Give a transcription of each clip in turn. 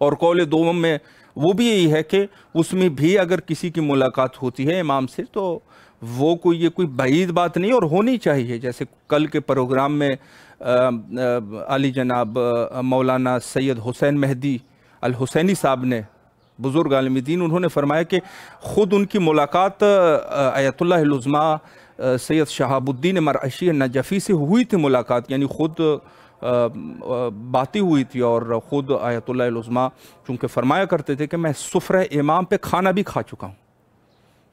اور قول دوم میں وہ بھی یہی ہے کہ اس میں بھی اگر کسی کی ملاقات ہوتی ہے امام سے تو وہ یہ کوئی بعید بات نہیں اور ہونی چاہیے. جیسے کل کے پروگرام میں علی جناب مولانا سید حسین مہدی الحسینی صاحب نے، بزرگ عالم دین، انہوں نے فرمایا کہ خود ان کی ملاقات آیت اللہ العظمیٰ سید شہاب الدین مرعشی نجفی سے ہوئی تھی ملاقات، یعنی خود باتیں ہوئی تھی. اور خود آیت اللہ العظمیٰ چونکہ فرمایا کرتے تھے کہ میں سفرہ امام پہ کھانا بھی کھا چکا ہوں.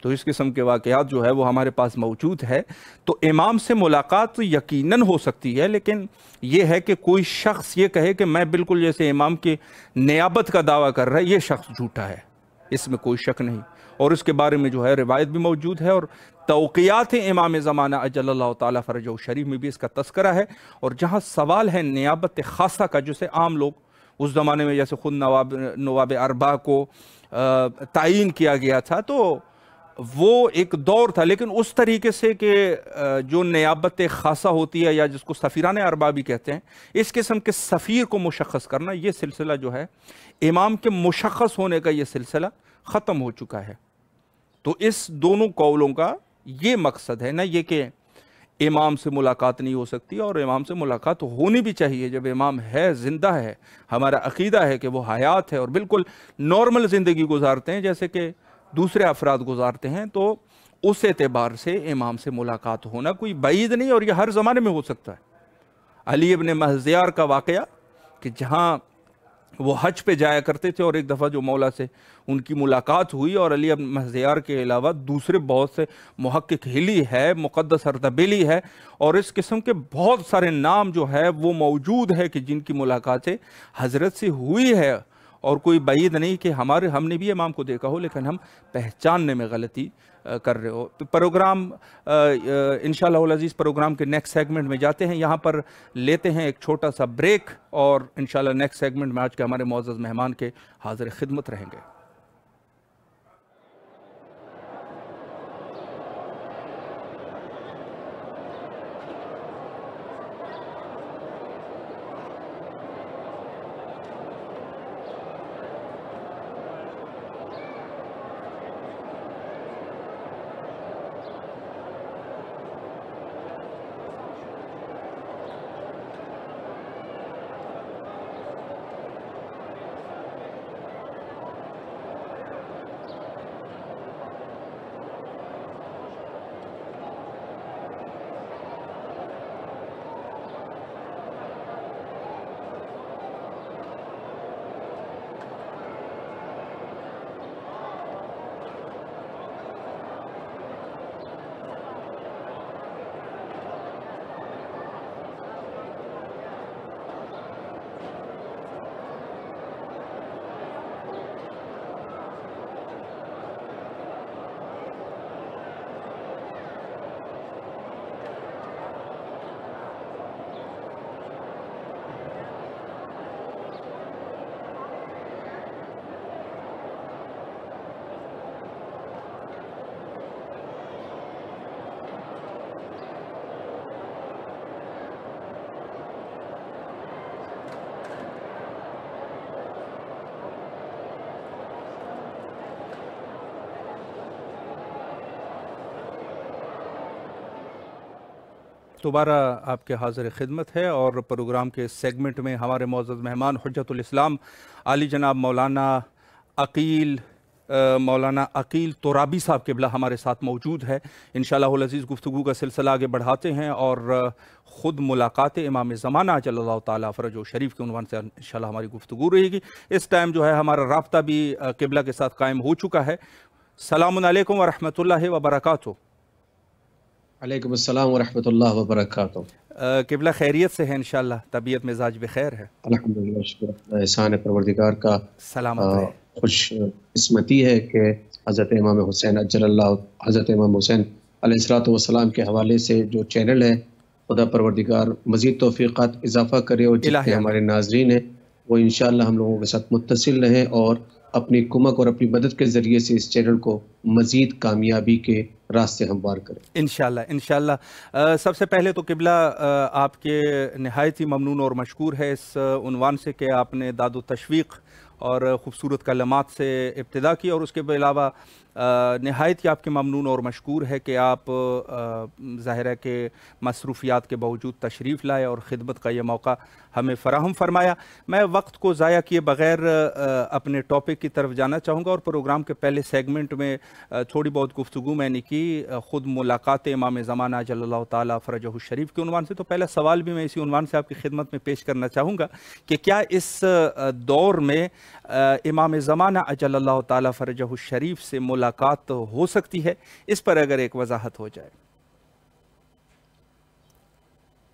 تو اس قسم کے واقعات جو ہے وہ ہمارے پاس موجود ہے. تو امام سے ملاقات یقیناً ہو سکتی ہے، لیکن یہ ہے کہ کوئی شخص یہ کہے کہ میں بالکل جیسے امام کی نیابت کا دعویٰ کر رہا ہے، یہ شخص جھوٹا ہے، اس میں کوئی شک نہیں. اور اس کے بارے میں جو ہے روایت بھی موجود ہے، اور توقیات امام زمانہ اجل اللہ تعالیٰ فرجہ شریف میں بھی اس کا تذکرہ ہے. اور جہاں سوال ہے نیابت خاصہ کا، جسے عام لوگ اس زمانے میں جیسے خود نواب اربعہ کو تعین کیا گیا تھا، تو وہ ایک دور تھا، لیکن اس طریقے سے کہ جو نیابت خاصہ ہوتی ہے یا جس کو سفیران اربعہ بھی کہتے ہیں، اس قسم کے سفیر کو مشخص کرنا، یہ سلسلہ جو ہے امام کے مشخص ہونے کا یہ سلسلہ ختم ہو چکا ہے. تو اس دونوں قولوں کا یہ مقصد ہے، نہ یہ کہ امام سے ملاقات نہیں ہو سکتی، اور امام سے ملاقات ہونی بھی چاہیے. جب امام ہے، زندہ ہے، ہمارا عقیدہ ہے کہ وہ حیات ہے اور بالکل نارمل زندگی گزارتے ہیں جیسے کہ دوسرے افراد گزارتے ہیں، تو اس اعتبار سے امام سے ملاقات ہونا کوئی بعید نہیں، اور یہ ہر زمانے میں ہو سکتا ہے. علی ابن مہزیار کا واقعہ کہ جہاں وہ حج پہ جایا کرتے تھے، اور ایک دفعہ جو مولا سے ان کی ملاقات ہوئی، اور علی ابن مہزیار کے علاوہ دوسرے بہت سے محقق ہلی ہے، مقدس اردبیلی ہے، اور اس قسم کے بہت سارے نام جو ہے وہ موجود ہے کہ جن کی ملاقاتیں حضرت سے ہوئی ہے. اور کوئی بعید نہیں کہ ہم نے بھی امام کو دیکھا ہو، لیکن ہم پہچاننے میں غلطی کر رہے ہو. پروگرام انشاءاللہ العزیز پروگرام کے نیکسٹ سیگمنٹ میں جاتے ہیں. یہاں پر لیتے ہیں ایک چھوٹا سا بریک، اور انشاءاللہ نیکسٹ سیگمنٹ میں آج کے ہمارے معزز مہمان کے حاضر خدمت رہیں گے. دوبارہ آپ کے حاضر خدمت ہے، اور پروگرام کے سیگمنٹ میں ہمارے معزز مہمان حجت الاسلام علی جناب مولانا عقیل ترابی صاحب قبلہ ہمارے ساتھ موجود ہے. انشاءاللہ العزیز گفتگو کا سلسلہ آگے بڑھاتے ہیں، اور خود ملاقات امام زمانہ اجل اللہ تعالیٰ فرجہ شریف کے عنوان سے انشاءاللہ ہماری گفتگو رہے گی. اس ٹائم جو ہے ہمارا رابطہ بھی قبلہ کے ساتھ قائم ہو چکا ہے. السلام علیکم ورحمۃ اللہ وبرکاتہ. علیکم السلام ورحمۃ اللہ وبرکاتہ. قبلہ خیریت سے ہے انشاءاللہ؟ طبیعت مزاج بخیر ہے؟ الحمدللہ، شکر احسان پروردگار کا. سلامت رہے. خوش قسمتی ہے کہ حضرت امام حسین حضرت امام حسین علیہ السلام کے حوالے سے جو چینل ہے، خدا پروردگار مزید توفیقات اضافہ کرے، اور جتنے ہمارے ناظرین ہیں وہ انشاءاللہ ہم لوگوں کے ساتھ متصل رہیں، اور اپنی کمک اور اپنی مدد کے ذریعے سے اس چینل کو مزید کامیابی کے راستے ہموار کریں انشاءاللہ. سب سے پہلے تو قبلہ آپ کے نہایت ہی ممنون اور مشکور ہے اس عنوان سے کہ آپ نے داد و تشویق اور خوبصورت کلمات سے ابتدا کی، اور اس کے علاوہ نہایت ہی آپ کے ممنون اور مشکور ہے کہ آپ ظاہر ہے کہ مصروفیات کے باوجود تشریف لائے اور خدمت کا یہ موقع ہمیں فراہم فرمایا۔ میں وقت کو ضائع کیے بغیر اپنے ٹاپک کی طرف جانا چاہوں گا، اور پروگرام کے پہلے سیگمنٹ میں تھوڑی بہت گفتگو میں نے کی خود ملاقات امام زمانہ اجل اللہ تعالیٰ فرجہ الشریف کے عنوان سے، تو پہلا سوال بھی میں اسی عنوان سے آپ کی خدمت میں پیش کرنا چاہوں گا کہ کیا اس دور میں امام زمانہ اجل اللہ تعالیٰ فرجہ الشریف سے ملاقات ہو سکتی ہے؟ اس پر اگر ایک وضاحت ہو جائے۔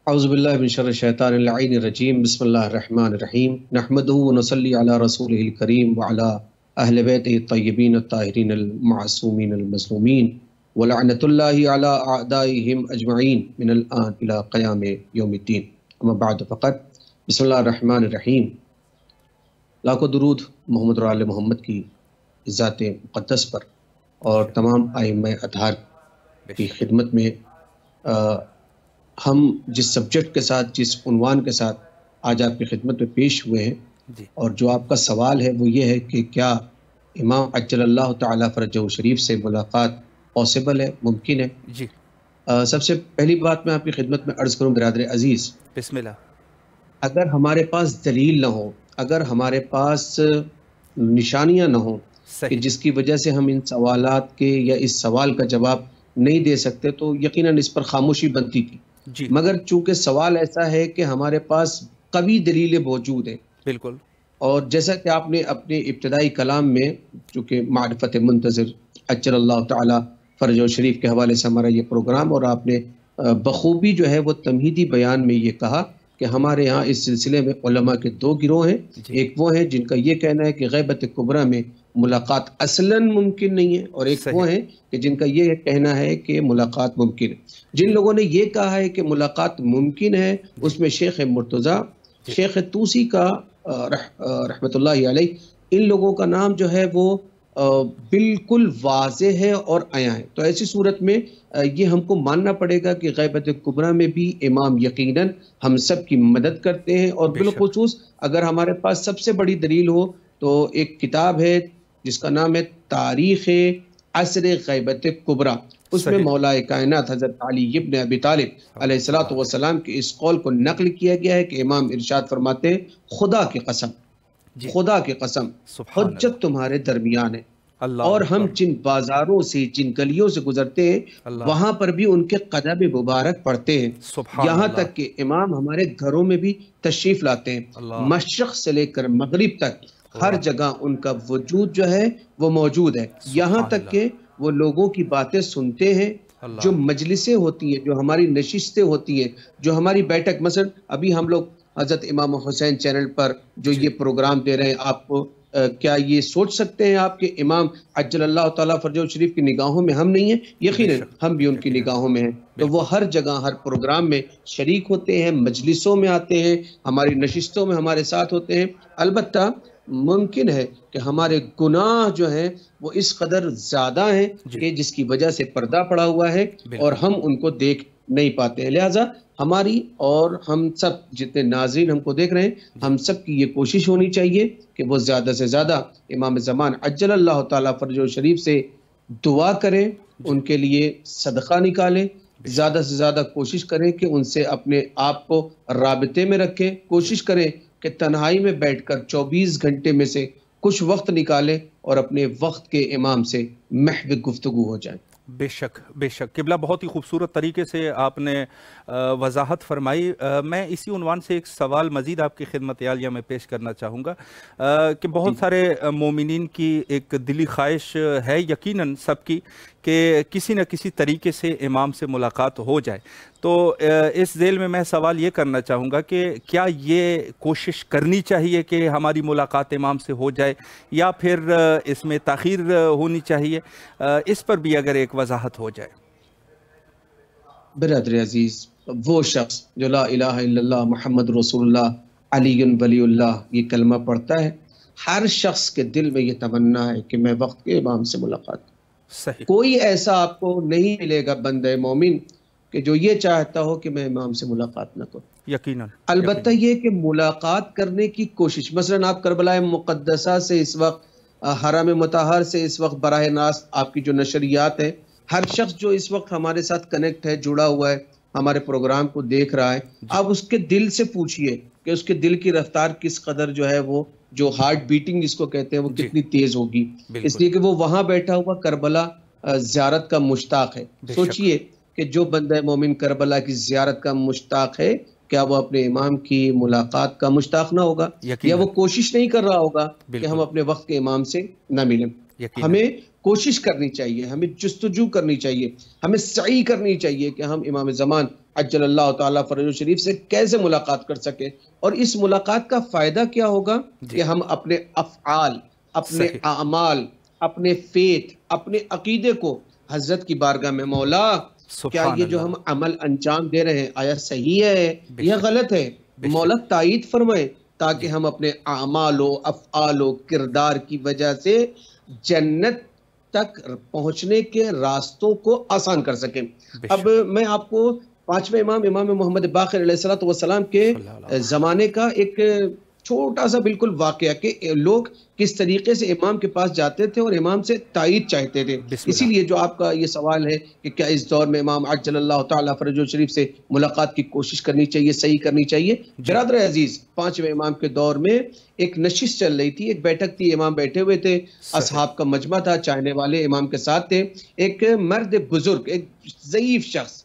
اعوذ باللہ من شر الشیطان اللعین الرجیم، بسم اللہ الرحمن الرحیم، نحمدہ ونصلی علی رسولہ الکریم وعلی اہل بیتہ الطیبین الطاہرین المعصومین المظلومین ولعنۃ اللہ علی اعدائہم اجمعین من الآن الی قیام یوم الدین، اما بعد فقط بسم اللہ الرحمن الرحیم۔ لاکھوں درود محمد اور آل محمد کی ذات مقدس پر اور تمام ائمہ اطہار کی خدمت میں۔ ہم جس سبجیکٹ کے ساتھ، جس عنوان کے ساتھ آج آپ کی خدمت میں پیش ہوئے ہیں، اور جو آپ کا سوال ہے وہ یہ ہے کہ کیا امام عجل اللہ تعالیٰ فرجہ شریف سے ملاقات پاسبل ہے، ممکن ہے؟ جی، سب سے پہلی بات میں آپ کی خدمت میں عرض کروں برادر عزیز، بسم اللہ، اگر ہمارے پاس دلیل نہ ہو، اگر ہمارے پاس نشانیاں نہ ہوں کہ جس کی وجہ سے ہم ان سوالات کے یا اس سوال کا جواب نہیں دے سکتے، تو یقیناً اس پر خاموشی بنتی تھی۔ جی، مگر چونکہ سوال ایسا ہے کہ ہمارے پاس قوی دلیلیں موجود ہیں، بالکل، اور جیسا کہ آپ نے اپنے ابتدائی کلام میں، چونکہ معرفت منتظر عجل اللہ تعالیٰ فرجہ شریف کے حوالے سے ہمارا یہ پروگرام، اور آپ نے بخوبی جو ہے وہ تمہیدی بیان میں یہ کہا کہ ہمارے ہاں اس سلسلے میں علماء کے دو گروہ ہیں۔ ایک وہ ہیں جن کا یہ کہنا ہے کہ غیبت کبریٰ میں ملاقات اصلاً ممکن نہیں ہے، اور ایک وہ ہیں کہ جن کا یہ کہنا ہے کہ ملاقات ممکن ہے۔ جن لوگوں نے یہ کہا ہے کہ ملاقات ممکن ہے، اس میں شیخ مرتضیٰ، شیخ طوسی کا رحمت اللہ علیہ، ان لوگوں کا نام جو ہے وہ بالکل واضح ہے اور عیاں ہے۔ تو ایسی صورت میں یہ ہم کو ماننا پڑے گا کہ غیبت کبریٰ میں بھی امام یقیناً ہم سب کی مدد کرتے ہیں، اور بالخصوص اگر ہمارے پاس سب سے بڑی دلیل ہو تو ایک کتاب ہے جس کا نام ہے تاریخ عصر غیبت کبریٰ۔ اس میں مولا کائنات حضرت علی ابن ابی طالب علیہ السلام کے اس قول کو نقل کیا گیا ہے کہ امام ارشاد فرماتے ہیں، خدا کی قسم، خدا کی قسم، حجت تمہارے درمیان ہے، اور ہم جن بازاروں سے، جن گلیوں سے گزرتے ہیں، وہاں پر بھی ان کے قدم مبارک پڑتے ہیں، یہاں تک کہ امام ہمارے گھروں میں بھی تشریف لاتے ہیں، مشرق سے لے کر مغرب تک ہر جگہ ان کا وجود جو ہے وہ موجود ہے، یہاں تک کہ وہ لوگوں کی باتیں سنتے ہیں، جو مجلسیں ہوتی ہیں، جو ہماری نشستیں ہوتی ہیں، جو ہماری بیٹھک، مثلا ابھی ہم لوگ حضرت امام حسین چینل پر جو یہ پروگرام دے رہے ہیں، آپ کو کیا یہ سوچ سکتے ہیں آپ کہ امام عجل اللہ تعالیٰ فرجہ شریف کی نگاہوں میں ہم نہیں ہیں؟ یقیناً ہم بھی ان کی نگاہوں میں ہیں۔ تو وہ ہر جگہ، ہر پروگرام میں شریک ہوتے ہیں، مجلسوں میں آتے ہیں، ہماری نشستوں میں ہمارے ساتھ ہوتے ہیں۔ البتہ ممکن ہے کہ ہمارے گناہ جو ہیں وہ اس قدر زیادہ ہیں کہ جس کی وجہ سے پردہ پڑا ہوا ہے اور ہم ان کو دیکھ نہیں پاتے ہیں، لہٰذا ہماری اور ہم سب جتنے ناظرین ہم کو دیکھ رہے ہیں، ہم سب کی یہ کوشش ہونی چاہیے کہ وہ زیادہ سے زیادہ امام زمان عجل اللہ تعالیٰ فرجہ شریف سے دعا کریں، ان کے لیے صدقہ نکالیں، زیادہ سے زیادہ کوشش کریں کہ ان سے اپنے آپ کو رابطے میں رکھیں، کوشش کریں کہ تنہائی میں بیٹھ کر 24 گھنٹے میں سے کچھ وقت نکالیں اور اپنے وقت کے امام سے محو گفتگو ہو جائیں۔ بے شک، بے شک قبلہ، بہت ہی خوبصورت طریقے سے آپ نے وضاحت فرمائی۔ میں اسی عنوان سے ایک سوال مزید آپ کی خدمت عالیہ میں پیش کرنا چاہوں گا کہ بہت سارے مومنین کی ایک دلی خواہش ہے، یقیناً سب کی، کہ کسی نہ کسی طریقے سے امام سے ملاقات ہو جائے۔ تو اس ذیل میں سوال یہ کرنا چاہوں گا کہ کیا یہ کوشش کرنی چاہیے کہ ہماری ملاقات امام سے ہو جائے، یا پھر اس میں تاخیر ہونی چاہیے؟ اس پر بھی اگر ایک وضاحت ہو جائے۔ برادر عزیز، وہ شخص جو لا الہ الا اللہ محمد رسول اللہ علی ولی اللہ یہ کلمہ پڑھتا ہے، ہر شخص کے دل میں یہ تمنا ہے کہ میں وقت کے امام سے ملاقات۔ صحیح۔ کوئی ایسا آپ کو نہیں ملے گا بندہ مومن کہ جو یہ چاہتا ہو کہ میں امام سے ملاقات نہ کروں. یقیناً. البتہ یہ کہ ملاقات کرنے کی کوشش، مثلا آپ کربلا مقدسہ سے اس وقت، حرم مطہر سے اس وقت براہ راست آپ کی جو نشریات ہیں، ہر شخص جو اس وقت ہمارے ساتھ کنیکٹ ہے، جڑا ہوا ہے، ہمارے پروگرام کو دیکھ رہا ہے، آپ اس کے دل سے پوچھئے کہ اس کے دل کی رفتار کس قدر جو ہے وہ جو ہارٹ بیٹنگ جس کو کہتے ہیں وہ کتنی تیز ہوگی، اس لیے کہ وہ وہاں بیٹھا ہوا کربلا زیارت کا مشتاق ہے. سوچئے کہ جو بندہ مومن کربلا کی زیارت کا مشتاق ہے، کیا وہ اپنے امام کی ملاقات کا مشتاق نہ ہوگا؟ یا وہ کوشش نہیں کر رہا ہوگا کہ ہم اپنے وقت کے امام سے نہ ملیں؟ ہمیں کوشش کرنی چاہیے، ہمیں جستجو کرنی چاہیے، ہمیں سعی کرنی چاہیے کہ ہم امام زمان عجل اللہ تعالیٰ فرجہ شریف سے کیسے ملاقات کر سکیں. اور اس ملاقات کا فائدہ کیا ہوگا کہ ہم اپنے افعال، اپنے اعمال، اپنے فیت، اپنے عقیدے کو حضرت کی بارگاہ میں، مولا کیا یہ جو ہم عمل انجام دے رہے ہیں آیا صحیح ہے یا غلط ہے، مولا تائید فرمائے، تاکہ ہم اپنے اعمال و افعال و کردار کی وجہ سے جنت تک پہنچنے کے راستوں کو آسان کر سکیں. اب میں آپ کو پانچویں امام محمد باقر علیہ السلام کے زمانے کا ایک چھوٹا سا بالکل واقعہ کہ لوگ کس طریقے سے امام کے پاس جاتے تھے اور امام سے تائید چاہتے تھے. اسی لیے جو آپ کا یہ سوال ہے کہ کیا اس دور میں امام عجل اللہ تعالیٰ فرجہ شریف سے ملاقات کی کوشش کرنی چاہیے، صحیح کرنی چاہیے. برادر عزیز، پانچویں امام کے دور میں ایک نشست چل رہی تھی، ایک بیٹھک تھی، امام بیٹھے ہوئے تھے، اصحاب کا مجمع تھا، چاہنے والے امام کے ساتھ تھے. ایک مرد بزرگ، ایک ضعیف شخص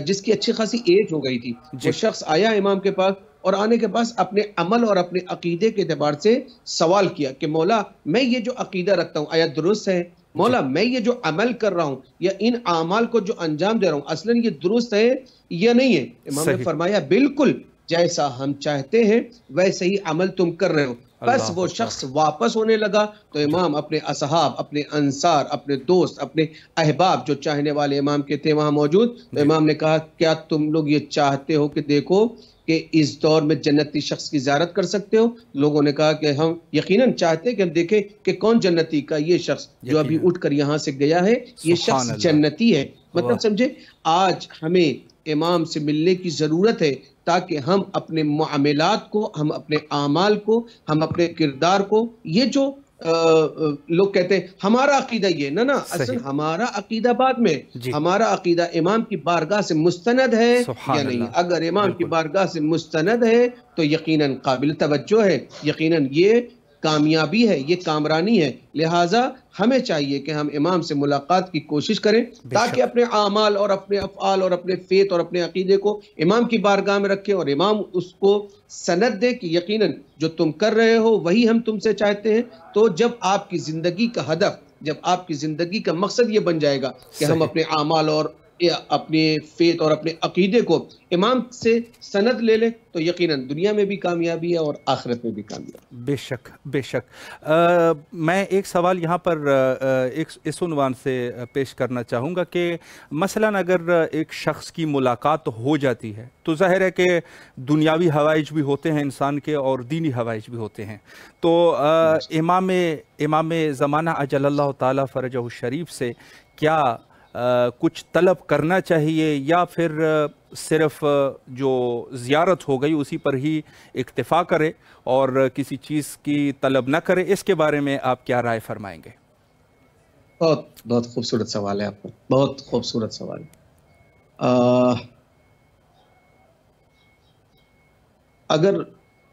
جس کی اچھی خاصی ایج ہو گئی تھی، وہ شخص آیا امام کے پاس اور آنے کے بعد اپنے عمل اور اپنے عقیدے کے اعتبار سے سوال کیا کہ مولا میں یہ جو عقیدہ رکھتا ہوں آیا درست ہے؟ مولا میں یہ جو عمل کر رہا ہوں یا ان اعمال کو جو انجام دے رہا ہوں اصلاً یہ درست ہے یا نہیں ہے؟ امام نے فرمایا بالکل جیسا ہم چاہتے ہیں ویسے ہی عمل تم کر رہے ہو. بس وہ شخص واپس ہونے لگا تو امام اپنے اصحاب، اپنے انصار، اپنے دوست، اپنے احباب جو چاہنے والے امام کے تھے وہاں موجود، تو امام نے کہا کیا تم لوگ یہ چاہتے ہو کہ دیکھو کہ اس دور میں جنتی شخص کی زیارت کر سکتے ہو؟ لوگوں نے کہا کہ ہم یقیناً چاہتے کہ ہم دیکھیں کہ کون جنتی کا یہ شخص جو ابھی اٹھ کر یہاں سے گیا ہے، یہ شخص جنتی ہے. مطلب سمجھے، آج ہمیں امام سے ملنے کی ضرورت ہے تاکہ ہم اپنے معاملات کو، ہم اپنے اعمال کو، ہم اپنے کردار کو، یہ جو لوگ کہتے ہیں ہمارا عقیدہ یہ نہ اصل ہمارا عقیدہ بعد میں، ہمارا عقیدہ امام کی بارگاہ سے مستند ہے یا نہیں. اگر امام کی بارگاہ سے مستند ہے تو یقیناً قابل توجہ ہے، یقیناً یہ کامیابی ہے، یہ کامرانی ہے. لہٰذا ہمیں چاہیے کہ ہم امام سے ملاقات کی کوشش کریں تاکہ اپنے اعمال اور اپنے افعال اور اپنے فیت اور اپنے عقیدے کو امام کی بارگاہ میں رکھیں اور امام اس کو سند دے کہ یقیناً جو تم کر رہے ہو وہی ہم تم سے چاہتے ہیں. تو جب آپ کی زندگی کا ہدف، جب آپ کی زندگی کا مقصد یہ بن جائے گا کہ ہم اپنے اعمال اور اپنے فیت اور اپنے عقیدے کو امام سے سند لے لیں تو یقیناً دنیا میں بھی کامیابی ہے اور آخرت میں بھی کامیابی. بے شک بے شک. میں ایک سوال یہاں پر اس عنوان سے پیش کرنا چاہوں گا کہ مثلاً اگر ایک شخص کی ملاقات ہو جاتی ہے تو ظاہر ہے کہ دنیاوی حوائج بھی ہوتے ہیں انسان کے اور دینی حوائج بھی ہوتے ہیں. تو امام زمانہ عجل اللہ تعالیٰ فرجہ الشریف سے کیا کچھ طلب کرنا چاہیے یا پھر صرف جو زیارت ہو گئی اسی پر ہی اکتفا کرے اور کسی چیز کی طلب نہ کرے؟ اس کے بارے میں آپ کیا رائے فرمائیں گے؟ بہت بہت خوبصورت سوال ہے آپ کا، بہت خوبصورت سوال. اگر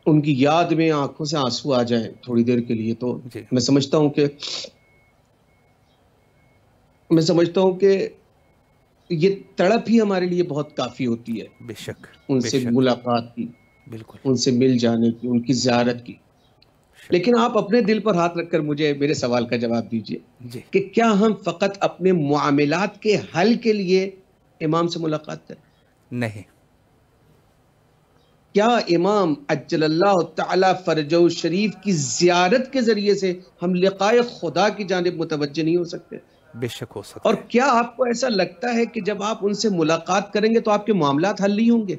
ان کی یاد میں آنکھوں سے آنسو آ جائیں تھوڑی دیر کے لیے تو میں سمجھتا ہوں کہ یہ تڑپ ہی ہمارے لیے بہت کافی ہوتی ہے. بے شک. ان سے ملاقات کی، بالکل، ان سے مل جانے کی، ان کی زیارت کی. لیکن آپ اپنے دل پر ہاتھ رکھ کر مجھے میرے سوال کا جواب دیجئے کہ کیا ہم فقط اپنے معاملات کے حل کے لیے امام سے ملاقات کریں؟ نہیں. کیا امام عجل اللہ تعالی فرجہ شریف کی زیارت کے ذریعے سے ہم لقائے خدا کی جانب متوجہ نہیں ہو سکتے؟ بے شک ہو سکتے. اور کیا آپ کو ایسا لگتا ہے کہ جب آپ ان سے ملاقات کریں گے تو آپ کے معاملات حل نہیں ہوں گے؟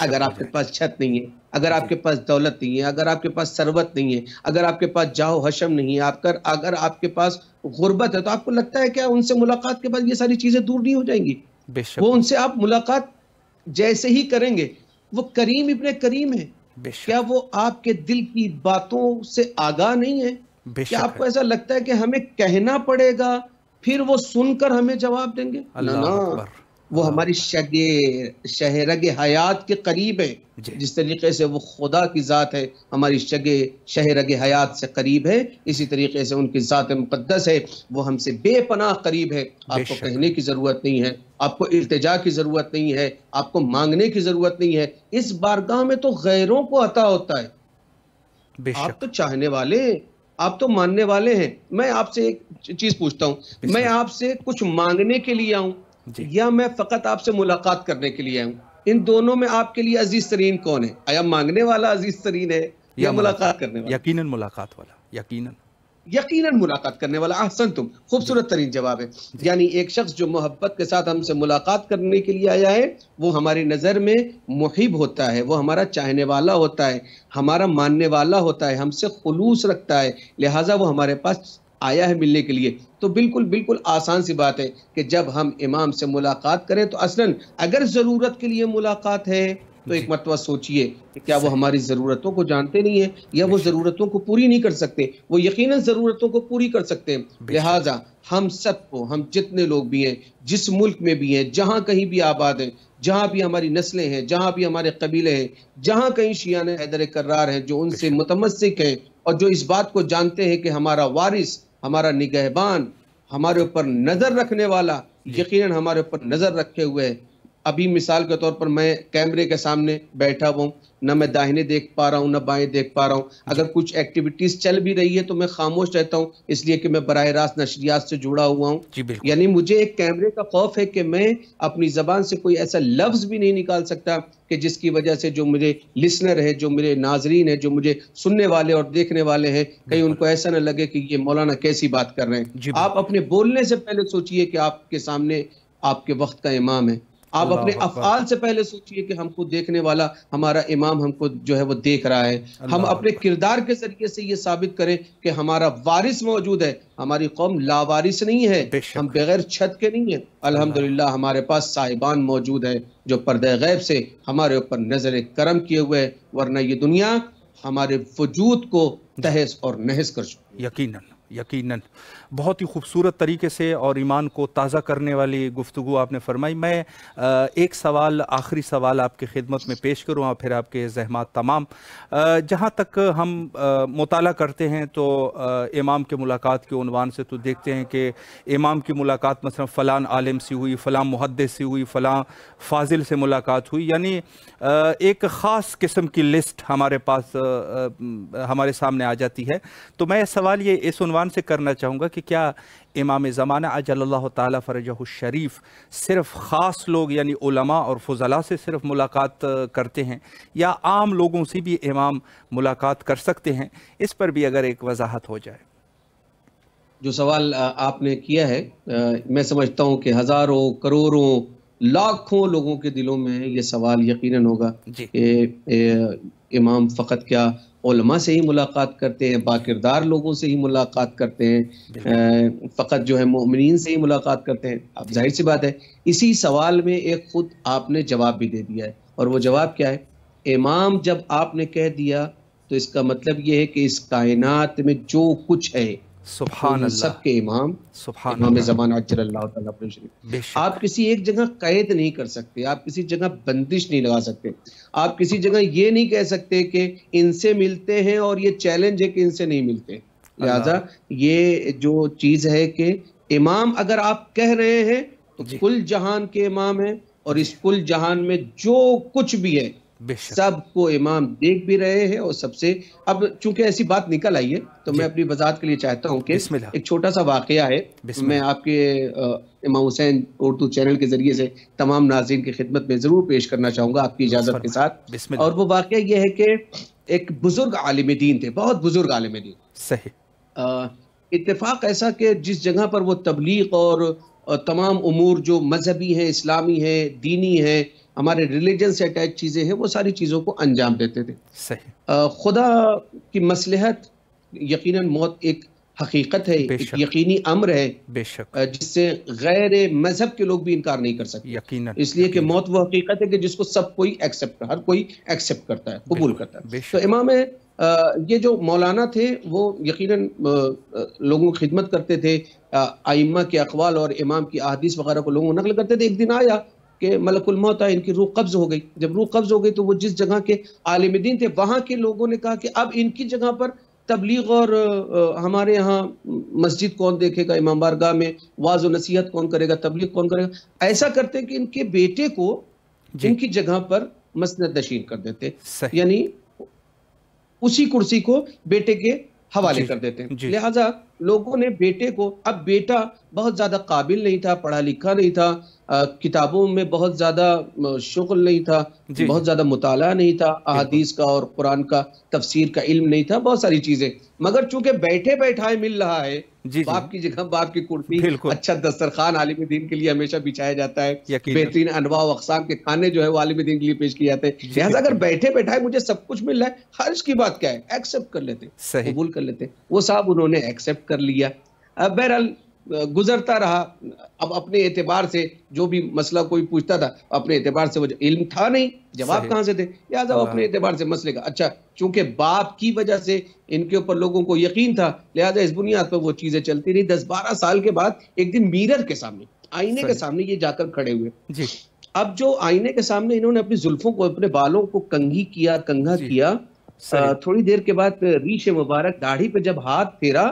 اگر آپ کے پاس چھت نہیں ہے، اگر آپ کے پاس دولت نہیں ہے، اگر آپ کے پاس ثروت نہیں ہے، اگر آپ کے پاس جاہ و حشم نہیں ہے، اگر آپ کے پاس غربت ہے، تو آپ کو لگتا ہے کہ ان سے ملاقات کے بعد یہ ساری چیزیں دور نہیں ہو جائیں گی؟ وہ ان سے آپ ملاقات جیسے ہی کریں گے، وہ کریم ابن کریم ہے، کیا وہ آپ کے دل کی باتوں سے آگاہ نہیں ہے؟ کیا آپ کو ایسا لگتا ہے کہ ہمیں کہنا پڑے گا پھر وہ سن کر ہمیں جواب دیں گے؟ نہ، وہ ہماری شہرگ حیات کے قریب ہے، جس طریقے سے وہ خدا کی ذات ہے ہماری شہرگ حیات سے قریب ہے، اسی طریقے سے ان کی ذات مقدس ہے، وہ ہم سے بے پناہ قریب ہے۔ آپ کو کہنے کی ضرورت نہیں ہے، آپ کو التجا کی ضرورت نہیں ہے، آپ کو مانگنے کی ضرورت نہیں ہے، اس بارگاہ میں تو غیروں کو عطا ہوتا ہے۔ آپ تو چاہنے والے ہیں، آپ تو ماننے والے ہیں۔ میں آپ سے ایک چیز پوچھتا ہوں، میں آپ سے کچھ مانگنے کے لیے آؤں یا میں فقط آپ سے ملاقات کرنے کے لیے آؤں؟ ان دونوں میں آپ کے لیے عزیز ترین کون ہے؟ آیا مانگنے والا عزیز ترین ہے یا ملاقات کرنے والا؟ یقیناً ملاقات والا، یقیناً ملاقات کرنے والا۔ احسنتم، خوبصورت ترین جواب ہے۔ یعنی ایک شخص جو محبت کے ساتھ ہم سے ملاقات کرنے کے لیے آیا ہے، وہ ہماری نظر میں محب ہوتا ہے، وہ ہمارا چاہنے والا ہوتا ہے، ہمارا ماننے والا ہوتا ہے، ہم سے خلوص رکھتا ہے، لہٰذا وہ ہمارے پاس آیا ہے ملنے کے لیے۔ تو بالکل آسان سی بات ہے کہ جب ہم امام سے ملاقات کریں تو اصلاً اگر ضرورت کے لیے ملاقات ہے تو ایک مرتبہ سوچئے کہ کیا وہ ہماری ضرورتوں کو جانتے نہیں ہیں یا وہ ضرورتوں کو پوری نہیں کر سکتے؟ وہ یقیناً ضرورتوں کو پوری کر سکتے ہیں۔ لہٰذا ہم سب کو، ہم جتنے لوگ بھی ہیں، جس ملک میں بھی ہیں، جہاں کہیں بھی آباد ہیں، جہاں بھی ہماری نسلیں ہیں، جہاں بھی ہمارے قبیلے ہیں، جہاں کہیں شیعان حیدر کرار ہیں جو ان سے متمسک ہیں اور جو اس بات کو جانتے ہیں کہ ہمارا وارث، ہمارا نگہبان، ہمارے اوپر نظر رکھنے والا یقیناً ہمارے اوپر نظر رکھے ہوئے ہے۔ ابھی مثال کے طور پر میں کیمرے کے سامنے بیٹھا ہوں، نہ میں داہنے دیکھ پا رہا ہوں نہ بائیں دیکھ پا رہا ہوں۔ اگر کچھ ایکٹیویٹیز چل بھی رہی ہے تو میں خاموش رہتا ہوں، اس لیے کہ میں براہ راست نشریات سے جڑا ہوا ہوں۔ یعنی مجھے ایک کیمرے کا خوف ہے کہ میں اپنی زبان سے کوئی ایسا لفظ بھی نہیں نکال سکتا کہ جس کی وجہ سے جو میرے لسنر ہے، جو میرے ناظرین ہیں، جو مجھے سننے والے اور دیکھنے والے ہیں، کہیں ان کو ایسا نہ لگے کہ یہ مولانا کیسی بات کر رہے ہیں۔ آپ اپنے بولنے سے پہلے سوچئے کہ آپ کے سامنے آپ کے وقت کا امام ہے۔ آپ اپنے افعال سے پہلے سوچئے کہ ہم کو دیکھنے والا ہمارا امام ہم کو جو ہے وہ دیکھ رہا ہے۔ ہم اپنے کردار کے ذریعے سے یہ ثابت کریں کہ ہمارا وارث موجود ہے، ہماری قوم لاوارث نہیں ہے، ہم بغیر چھت کے نہیں ہیں۔ الحمدللہ ہمارے پاس صاحبان موجود ہیں جو پردہ غیب سے ہمارے اوپر نظر کرم کیے ہوئے، ورنہ یہ دنیا ہمارے وجود کو تہس اور نہس کر چکی۔ یقیناً بہت ہی خوبصورت طریقے سے اور ایمان کو تازہ کرنے والی گفتگو آپ نے فرمائی۔ میں ایک سوال، آخری سوال آپ کی خدمت میں پیش کروں اور پھر آپ کے زحمات تمام۔ جہاں تک ہم مطالعہ کرتے ہیں تو امام کے ملاقات کے عنوان سے تو دیکھتے ہیں کہ امام کی ملاقات مثلا فلاں عالم سے ہوئی، فلاں محدث سے ہوئی، فلاں فاضل سے ملاقات ہوئی، یعنی ایک خاص قسم کی لسٹ ہمارے پاس ہمارے سامنے آ جاتی ہے۔ تو میں سوال یہ اس عنوان سے کرنا چاہوں گا کہ کیا امام زمانہ عجل اللہ تعالیٰ فرجہ الشریف صرف خاص لوگ یعنی علماء اور فضلاء سے صرف ملاقات کرتے ہیں یا عام لوگوں سے بھی امام ملاقات کر سکتے ہیں؟ اس پر بھی اگر ایک وضاحت ہو جائے۔ جو سوال آپ نے کیا ہے، میں سمجھتا ہوں کہ ہزاروں، کروڑوں، لاکھوں لوگوں کے دلوں میں یہ سوال یقیناً ہوگا کہ امام فقط کیا علماء سے ہی ملاقات کرتے ہیں، باکردار لوگوں سے ہی ملاقات کرتے ہیں، فقط جو ہے مومنین سے ہی ملاقات کرتے ہیں؟ اب ظاہر سی بات ہے، اسی سوال میں ایک خود آپ نے جواب بھی دے دیا ہے، اور وہ جواب کیا ہے؟ امام جب آپ نے کہہ دیا تو اس کا مطلب یہ ہے کہ اس کائنات میں جو کچھ ہے سبحان اللہ، سب کے امام زمانہ عجل اللہ تعالیٰ شریف۔ آپ کسی ایک جگہ قید نہیں کر سکتے، آپ کسی جگہ بندش نہیں لگا سکتے، آپ کسی جگہ یہ نہیں کہہ سکتے کہ ان سے ملتے ہیں اور یہ چیلنج ہے کہ ان سے نہیں ملتے۔ لہذا یہ جو چیز ہے کہ امام اگر آپ کہہ رہے ہیں تو کل جہان کے امام ہیں، اور اس کل جہان میں جو کچھ بھی ہے سب کو امام دیکھ بھی رہے ہیں، اور سب سے اب چونکہ ایسی بات نکل آئی ہے تو میں اپنی وضاحت کے لیے چاہتا ہوں کہ ایک چھوٹا سا واقعہ ہے، میں آپ کے امام حسین اردو چینل کے ذریعے سے تمام ناظرین کی خدمت میں ضرور پیش کرنا چاہوں گا آپ کی اجازت کے ساتھ۔ اور وہ واقعہ یہ ہے کہ ایک بزرگ عالم دین تھے، بہت بزرگ عالم دین، صحیح اتفاق ایسا کہ جس جگہ پر وہ تبلیغ اور تمام امور جو مذہبی ہیں، اسلامی ہیں، دینی ہیں، ہمارے ریلیجن سے اٹیچ چیزیں ہیں، وہ ساری چیزوں کو انجام دیتے تھے۔ صحیح خدا کی مصلحت، یقیناً موت ایک حقیقت ہے، ایک یقینی امر ہے جس سے غیر مذہب کے لوگ بھی انکار نہیں کر سکتے، اس لیے کہ موت وہ حقیقت ہے کہ جس کو سب کوئی ہر کوئی ایکسپٹ کرتا ہے، قبول کرتا ہے۔ تو امام یہ جو مولانا تھے وہ یقیناً لوگوں کی خدمت کرتے تھے، ائمہ کے اقوال اور امام کی احادیث وغیرہ کو لوگوں کو نقل کرتے تھے۔ ایک دن آیا کہ ملک الموت آیا، ان کی روح قبض ہو گئی۔ جب روح قبض ہو گئی تو وہ جس جگہ کے عالم دین تھے وہاں کے لوگوں نے کہا کہ اب ان کی جگہ پر تبلیغ اور ہمارے ہاں مسجد کون دیکھے گا، امام بارگاہ میں واعظ و نصیحت کون کرے گا، تبلیغ کون کرے گا۔ ایسا کرتے کہ ان کے بیٹے کو ان کی جگہ پر مسند نشین کر دیتے، یعنی اسی کرسی کو بیٹے کے حوالے کر دیتے ہیں۔ لہٰذا لوگوں نے بیٹے کو، اب بیٹا بہت زیادہ قابل نہیں تھا، پڑھا لکھا نہیں تھا، کتابوں میں بہت زیادہ شغل نہیں تھا، بہت زیادہ مطالعہ نہیں تھا، احادیث کا اور قرآن کا تفسیر کا علم نہیں تھا، بہت ساری چیزیں، مگر چونکہ بیٹھے بیٹھائے مل رہا ہے، باپ کی جگہ باپ کی کرسی، اچھا دسترخوان عالم دین کے لیے ہمیشہ بچھایا جاتا ہے، بہترین انواع و اقسام کے کھانے جو ہے وہ عالم دین کے لیے پیش کیے جاتے ہیں۔ لہٰذا اگر بیٹھے بیٹھائے مجھے سب کچھ مل رہا ہے، حرج کی بات کیا ہے، ایکسپٹ کر لیتے، قبول کر لیتے۔ وہ صاحب انہوں نے ایکسپٹ کر لیا۔ بہرحال گزرتا رہا، اب اپنے اعتبار سے جو بھی مسئلہ کوئی پوچھتا تھا اپنے اعتبار سے، وہ علم تھا نہیں، جواب کہاں سے تھے، لہٰذا وہ اپنے اعتبار سے مسئلے کا اچھا، چونکہ باپ کی وجہ سے ان کے اوپر لوگوں کو یقین تھا، لہٰذا اس بنیاد پر وہ چیزیں چلتی رہی۔ 10-12 سال کے بعد ایک دن میرر کے سامنے، آئینے کے سامنے یہ جا کر کھڑے ہوئے۔ اب جو آئینے کے سامنے انہوں نے اپنی زلفوں کو، اپنے بالوں کو کنگھی کیا، کنگھا کیا، تھوڑی دیر کے بعد ریش مبارک داڑھی پہ جب ہاتھ پھیرا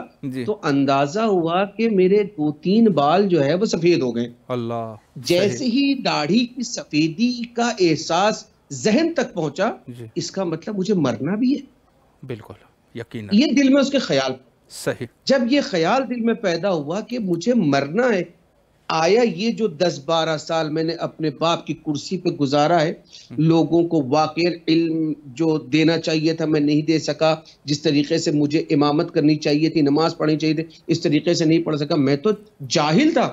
تو اندازہ ہوا کہ میرے 2-3 بال جو ہے وہ سفید ہو گئے۔ اللہ! جیسے ہی داڑھی کی سفیدی کا احساس ذہن تک پہنچا، اس کا مطلب مجھے مرنا بھی ہے۔ بالکل یقیناً یہ دل میں اس کے خیال، صحیح، جب یہ خیال دل میں پیدا ہوا کہ مجھے مرنا ہے، آیا یہ جو 10-12 سال میں نے اپنے باپ کی کرسی پہ گزارا ہے، لوگوں کو واقع علم جو دینا چاہیے تھا میں نہیں دے سکا، جس طریقے سے مجھے امامت کرنی چاہیے تھی، نماز پڑھنی چاہیے تھی، اس طریقے سے نہیں پڑھ سکا، میں تو جاہل تھا،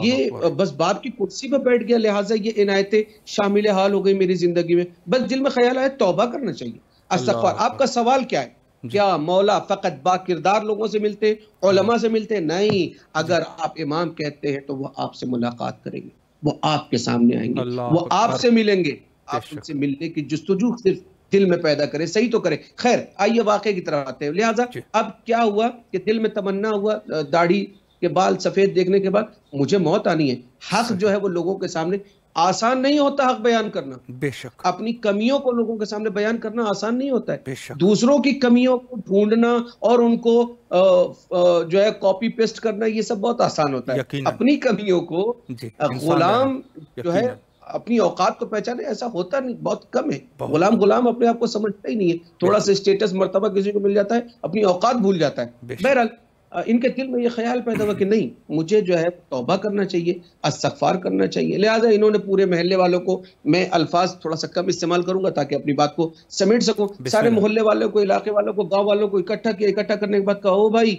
یہ بس باپ کی کرسی پہ بیٹھ گیا، لہٰذا یہ عنایتیں شامل حال ہو گئی میری زندگی میں۔ بس دل میں خیال آیا توبہ کرنا چاہیے، استغفار۔ آپ کا سوال کیا ہے؟ کیا مولا فقط با کردار لوگوں سے ملتے، علماء سے ملتے؟ نہیں، اگر آپ امام کہتے ہیں تو وہ آپ سے ملاقات کریں گے، وہ آپ کے سامنے آئیں گے، وہ آپ سے ملیں گے، آپ ان سے ملنے کی جستجو صرف دل میں پیدا کریں، صحیح تو کریں۔ خیر، آئیے واقعے کی طرف آتے ہیں۔ لہٰذا اب کیا ہوا کہ دل میں تمنا ہوا، داڑھی کے بال سفید دیکھنے کے بعد مجھے موت آنی ہے۔ حق جو ہے وہ لوگوں کے سامنے آسان نہیں ہوتا، حق بیان کرنا، بے شک اپنی کمیوں کو لوگوں کے سامنے بیان کرنا آسان نہیں ہوتا ہے، بے شک دوسروں کی کمیوں کو ڈھونڈنا اور ان کو جو ہے کاپی پیسٹ کرنا، یہ سب بہت آسان ہوتا ہے۔ اپنی کمیوں کو غلام جو ہے اپنی اوقات کو پہچانے، ایسا ہوتا نہیں، بہت کم ہے۔ غلام اپنے آپ کو سمجھتا ہی نہیں ہے، تھوڑا سا اسٹیٹس مرتبہ کسی کو مل جاتا ہے اپنی اوقات بھول جاتا ہے۔ بہرحال ان کے دل میں یہ خیال پیدا ہوا کہ نہیں، مجھے جو ہے توبہ کرنا چاہیے، استغفار کرنا چاہیے۔ لہٰذا انہوں نے پورے محلے والوں کو، میں الفاظ تھوڑا سا کم استعمال کروں گا تاکہ اپنی بات کو سمیٹ سکوں، سارے محلے والوں کو، علاقے والوں کو، گاؤں والوں کو اکٹھا کیا۔ اکٹھا کرنے کے بعد کہا، او بھائی،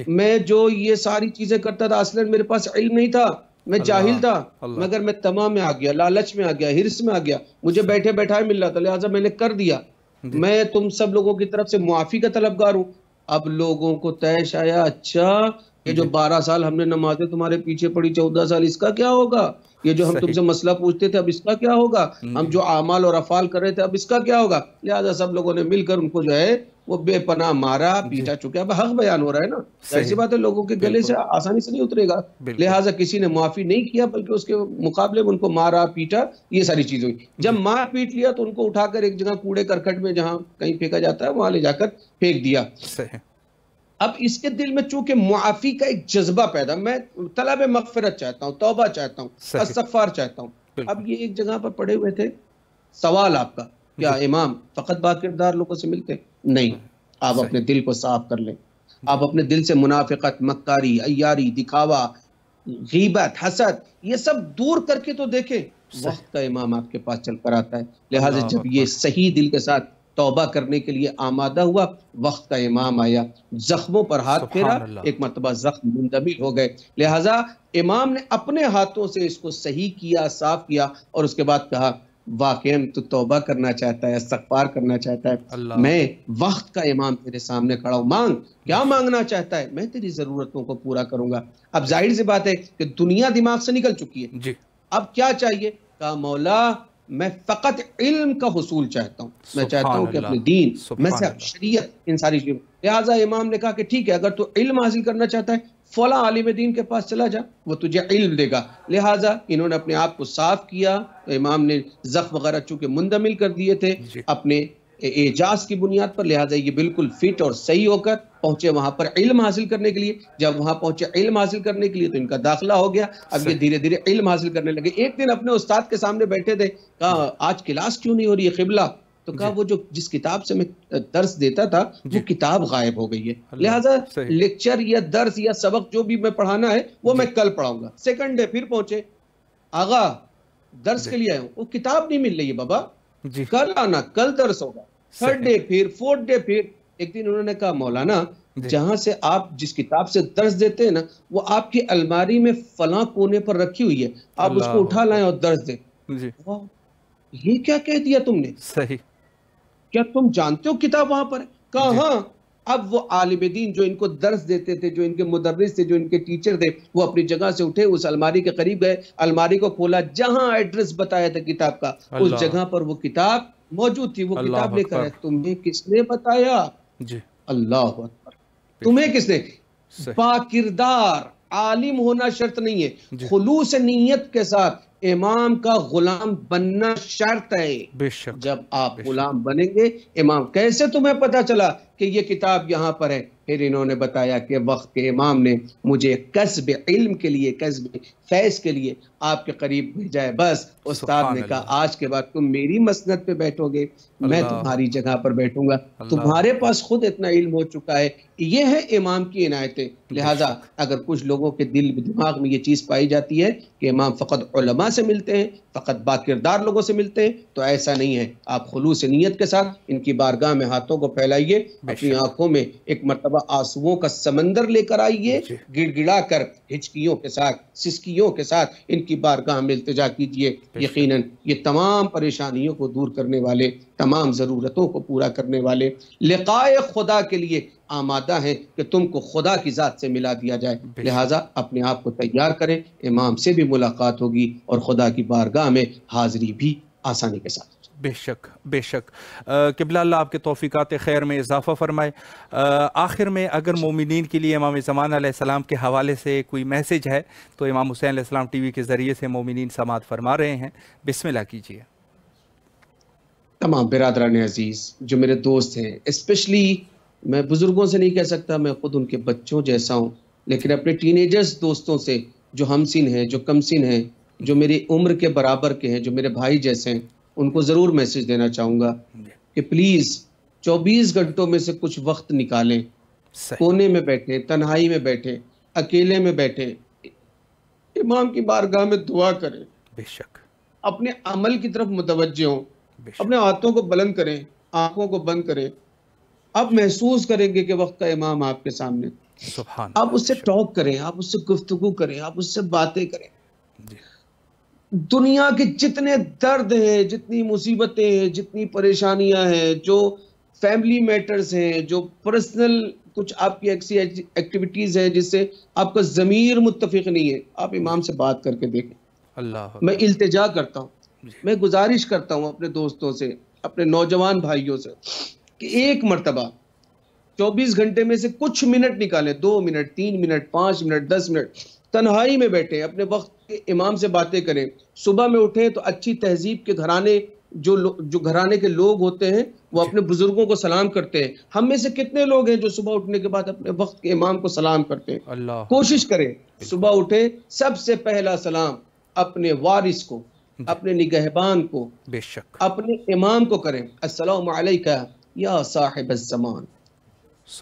میں جو یہ ساری چیزیں کرتا تھا اصلاً میرے پاس علم نہیں تھا، میں جاہل تھا، مگر میں تما میں آ گیا، لالچ میں آ گیا، ہرس میں آ گیا، مجھے بیٹھے بیٹھائے مل رہا تھا، لہٰذا میں نے کر دیا۔ میں تم سب لوگوں کی طرف سے معافی کا طلبگار ہوں۔ اب لوگوں کو طیش آیا، اچھا یہ جو 12 سال ہم نے نمازیں تمہارے پیچھے پڑی، 14 سال، اس کا کیا ہوگا؟ یہ جو ہم تم سے مسئلہ پوچھتے تھے اب اس کا کیا ہوگا؟ ہم جو اعمال اور افعال کر رہے تھے اب اس کا کیا ہوگا؟ لہٰذا سب لوگوں نے مل کر ان کو جو ہے وہ بے پناہ مارا، پیٹا، چکے اب حق بیان ہو رہا ہے نا، ایسی بات ہے، لوگوں کے گلے سے آسانی سے نہیں اترے گا، لہٰذا کسی نے معافی نہیں کیا بلکہ اس کے مقابلے میں ان کو مارا، پیٹا، یہ ساری چیز ہوئی۔ جب مار پیٹ لیا تو ان کو اٹھا کر ایک جگہ کوڑے کرکٹ میں جہاں کہیں پھینکا جاتا ہے وہاں لے جا کر پھینک دیا۔ اب اس کے دل میں چونکہ معافی کا ایک جذبہ پیدا، میں طلب مغفرت چاہتا ہوں، توبہ چاہتا ہوں، استغفار چاہتا ہوں۔ اب یہ ایک جگہ پر پڑے ہوئے تھے، سوال آپ کا، کیا امام فقط با کردار لوگوں سے ملتے؟ نہیں، آپ اپنے دل کو صاف کر لیں، آپ اپنے دل سے منافقت، مکاری، عیاری، دکھاوا، غیبت، حسد، یہ سب دور کر کے تو دیکھیں، وقت کا امام آپ کے پاس چل کر آتا ہے۔ لہٰذا جب یہ صحیح دل کے ساتھ توبہ کرنے کے لیے آمادہ ہوا، وقت کا امام آیا، زخموں پر ہاتھ پھیرا، ایک مرتبہ زخم مندمل ہو گئے، لہٰذا امام نے اپنے ہاتھوں سے اس کو صحیح کیا، صاف کیا، اور اس کے بعد کہا واقعاً تو توبہ کرنا چاہتا ہے، استغفار کرنا چاہتا ہے، میں وقت کا امام تیرے سامنے کھڑا ہوں، مانگ، کیا مانگنا چاہتا ہے، میں تیری ضرورتوں کو پورا کروں گا۔ اب ظاہر سی بات ہے کہ دنیا دماغ سے نکل چکی ہے، اب کیا چاہیے؟ کہا مولا میں فقط علم کا حصول چاہتا ہوں، میں چاہتا ہوں کہ اپنے دین، میں سے شریعت، ان ساری چیزوں۔ لہٰذا امام نے کہا کہ ٹھیک ہے، اگر تو علم حاصل کرنا چاہتا ہے فلاں عالم دین کے پاس چلا جا، وہ تجھے علم دے گا۔ لہٰذا انہوں نے اپنے آپ کو صاف کیا، امام نے زخم وغیرہ چونکہ مندمل کر دیے تھے اپنے اعجاز کی بنیاد پر، لہٰذا یہ بالکل فٹ اور صحیح ہو کر پہنچے وہاں پر علم حاصل کرنے کے لیے۔ جب وہاں پہنچے علم حاصل کرنے کے لیے تو ان کا داخلہ ہو گیا، اب یہ دھیرے دھیرے علم حاصل کرنے لگے۔ ایک دن اپنے استاد کے سامنے بیٹھے تھے، کہا آج کلاس کیوں نہیں ہو رہی ہے قبلہ؟ تو کہا وہ جو جس کتاب سے میں درس دیتا تھا وہ کتاب غائب ہو گئی ہے، لہٰذا لیکچر یا درس یا سبق جو بھی میں پڑھانا ہے وہ میں کل پڑھاؤں گا۔ سیکنڈ ڈے پھر پہنچے، آغا درس کے لیے آئے ہوں، وہ کتاب نہیں مل رہی ہے بابا، کل آنا، کل درس ہوگا۔ تھرڈ ڈے پھر، فورتھ ڈے پھر، ایک دن انہوں نے کہا مولانا جہاں سے آپ جس کتاب سے درس دیتے ہیں نا وہ آپ کی الماری میں فلاں کونے پر رکھی ہوئی ہے، آپ اس کو اٹھا لائیں اور درس دیں۔ یہ کیا کہہ دیا تم نے؟ صحیح، کیا تم جانتے ہو کتاب وہاں پر ہے؟ کہا ہاں۔ اب وہ عالم دین جو ان کو درس دیتے تھے، جو ان کے مدرس تھے، جو ان کے ٹیچر تھے، وہ اپنی جگہ سے اٹھے، اس الماری کے قریب گئے، الماری کو کھولا، جہاں ایڈریس بتایا تھا کتاب کا اس جگہ پر وہ کتاب موجود تھی۔ وہ کتاب لے کر ہے، تمہیں کس نے بتایا؟ اللہ اکبر، تمہیں کس نے؟ با کردار عالم ہونا شرط نہیں ہے، خلوص نیت کے ساتھ امام کا غلام بننا شرط ہے۔ بے شک، جب آپ غلام بنیں گے، امام کیسے تمہیں پتا چلا کہ یہ کتاب یہاں پر ہے؟ پھر انہوں نے بتایا کہ وقت کے امام نے مجھے کسب علم کے لیے، کسب فیض کے لیے آپ کے قریب بھیجا ہے۔ بس استاد نے کہا آج کے بعد تم میری مسند پہ بیٹھو گے، میں تمہاری جگہ پر بیٹھوں گا، تمہارے پاس خود اتنا علم ہو چکا ہے۔ یہ ہے امام کی عنایتیں۔ لہٰذا اگر کچھ لوگوں کے دل دماغ میں یہ چیز پائی جاتی ہے کہ امام فقط علماء سے ملتے ہیں، فقط باکردار لوگوں سے ملتے ہیں، تو ایسا نہیں ہے۔ آپ خلوص نیت کے ساتھ ان کی بارگاہ میں ہاتھوں کو پھیلائیے، اپنی آنکھوں میں ایک مرتبہ آنسوؤں کا سمندر لے کر آئیے، گڑ گڑا کر ہچکیوں کے ساتھ، سسکیوں کے ساتھ ان کی بارگاہ میں التجا کیجئے۔ یقیناً یہ تمام پریشانیوں کو دور کرنے والے، تمام ضرورتوں کو پورا کرنے والے، لقائے خدا کے لیے آمادہ ہیں کہ تم کو خدا کی ذات سے ملا دیا جائے۔ لہٰذا اپنے آپ کو تیار کریں، امام سے بھی ملاقات ہوگی اور خدا کی بارگاہ میں حاضری بھی آسانی کے ساتھ۔ بے شک، بے شک۔ قبلہ اللہ آپ کے توفیقات خیر میں اضافہ فرمائے۔ آخر میں اگر مومنین کے لیے امام زمان علیہ السلام کے حوالے سے کوئی میسیج ہے تو امام حسین علیہ السلام ٹی وی کے ذریعے سے مومنین سماعت فرما رہے ہیں، بسم اللہ کیجیے۔ تمام برادران عزیز جو میرے دوست ہیں، اسپیشلی میں بزرگوں سے نہیں کہہ سکتا، میں خود ان کے بچوں جیسا ہوں، لیکن اپنے ٹین ایجرز دوستوں سے جو ہم سن ہیں، جو کم سن ہیں، جو میری عمر کے برابر کے ہیں، جو میرے بھائی جیسے ہیں، ان کو ضرور میسج دینا چاہوں گا کہ پلیز 24 گھنٹوں میں سے کچھ وقت نکالیں، کونے میں بیٹھے، تنہائی میں بیٹھے، اکیلے میں بیٹھے، امام کی بارگاہ میں دعا کریں، بے شک اپنے عمل کی طرف متوجہ ہوں، اپنے ہاتھوں کو بلند کریں، آنکھوں کو بند کریں، اب محسوس کریں گے کہ وقت کا امام آپ کے سامنے، آپ اس سے ٹاک کریں، آپ اس سے گفتگو کریں، آپ اس سے باتیں کریں۔ دنیا کے جتنے درد ہیں، جتنی مصیبتیں ہیں، جتنی پریشانیاں ہیں، جو فیملی میٹرز ہیں، جو پرسنل کچھ آپ کی ایسی ایکٹیویٹیز ہیں جس سے آپ کا ضمیر متفق نہیں ہے، آپ امام سے بات کر کے دیکھیں۔ میں التجا کرتا ہوں، میں گزارش کرتا ہوں اپنے دوستوں سے، اپنے نوجوان بھائیوں سے کہ ایک مرتبہ 24 گھنٹے میں سے کچھ منٹ نکالیں، 2 منٹ، 3 منٹ، 5 منٹ، 10 منٹ، تنہائی میں بیٹھیں، اپنے وقت کے امام سے باتیں کریں۔ صبح میں اٹھیں تو اچھی تہذیب کے گھرانے جو گھرانے کے لوگ ہوتے ہیں وہ اپنے بزرگوں کو سلام کرتے ہیں۔ ہم میں سے کتنے لوگ ہیں جو صبح اٹھنے کے بعد اپنے وقت کے امام کو سلام کرتے ہیں؟ کوشش کریں، صبح اٹھیں، سب سے پہلا سلام اپنے وارث کو، اپنے نگہبان کو، بے شک اپنے امام کو کریں۔ السلام علیکہ یا صاحب الزمان۔